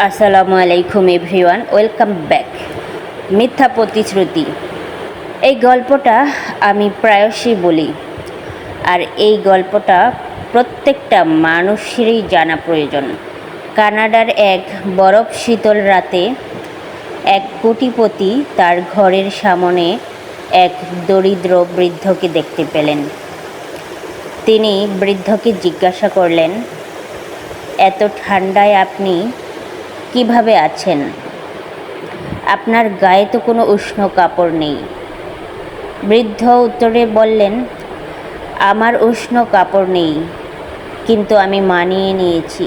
আসসালামু আলাইকুম everyone, welcome back. মিথ্যা প্রতিশ্রুতি, এই গল্পটা আমি প্রায়শই বলি, আর এই গল্পটা প্রত্যেকটা মানুষেরই জানা প্রয়োজন। কানাডার এক বরফ শীতল রাতে এক কোটিপতি তার ঘরের সামনে এক দরিদ্র বৃদ্ধকে দেখতে পেলেন। তিনি বৃদ্ধকে জিজ্ঞাসা করলেন, এত ঠান্ডায় আপনি কিভাবে আছেন? আপনার গায়ে তো কোনো উষ্ণ কাপড় নেই। বৃদ্ধ উত্তরে বললেন, আমার উষ্ণ কাপড় নেই, কিন্তু আমি মানিয়ে নিয়েছি।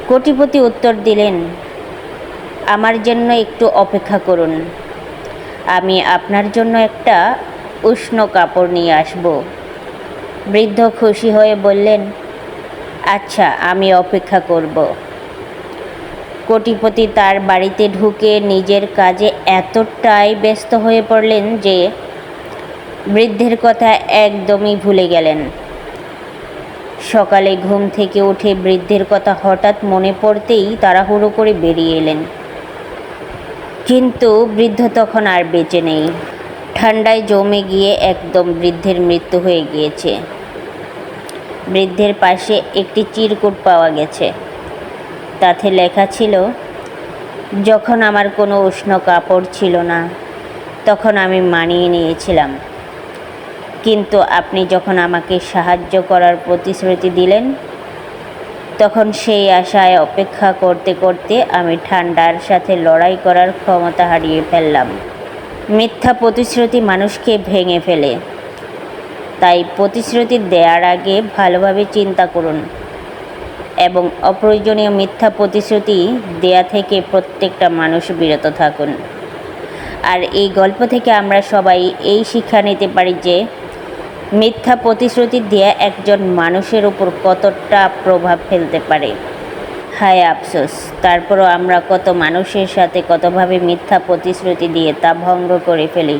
কোটিপতি উত্তর দিলেন, আমার জন্য একটু অপেক্ষা করুন, আমি আপনার জন্য একটা উষ্ণ কাপড় নিয়ে আসব। বৃদ্ধ খুশি হয়ে বললেন, আচ্ছা, আমি অপেক্ষা করব। কোটিপতি তার বাড়িতে ঢুকে নিজের কাজে এতটাই ব্যস্ত হয়ে পড়লেন যে বৃদ্ধের কথা একদমই ভুলে গেলেন। সকালে ঘুম থেকে উঠে বৃদ্ধের কথা হঠাৎ মনে পড়তেই তাড়াহুড়ো করে বেরিয়ে এলেন। কিন্তু বৃদ্ধ তখন আর বেঁচে নেই। ঠান্ডায় জমে গিয়ে একদম বৃদ্ধের মৃত্যু হয়ে গিয়েছে। বৃদ্ধের পাশে একটি চিরকুট পাওয়া গেছে, তাতে লেখা ছিল, যখন আমার কোনো উষ্ণ কাপড় ছিল না তখন আমি মানিয়ে নিয়েছিলাম, কিন্তু আপনি যখন আমাকে সাহায্য করার প্রতিশ্রুতি দিলেন তখন সেই আশায় অপেক্ষা করতে করতে আমি ঠান্ডার সাথে লড়াই করার ক্ষমতা হারিয়ে ফেললাম। মিথ্যা প্রতিশ্রুতি মানুষকে ভেঙে ফেলে, তাই প্রতিশ্রুতি দেওয়ার আগে ভালোভাবে চিন্তা করুন এবং অপ্রয়োজনীয় মিথ্যা প্রতিশ্রুতি দেয়া থেকে প্রত্যেকটা মানুষ বিরত থাকুন। আর এই গল্প থেকে আমরা সবাই এই শিক্ষা নিতে পারি যে মিথ্যা প্রতিশ্রুতি দেয়া একজন মানুষের উপর কতটা প্রভাব ফেলতে পারে। হায় আফসোস, তারপরও আমরা কত মানুষের সাথে কতভাবে মিথ্যা প্রতিশ্রুতি দিয়ে তা ভঙ্গ করে ফেলি।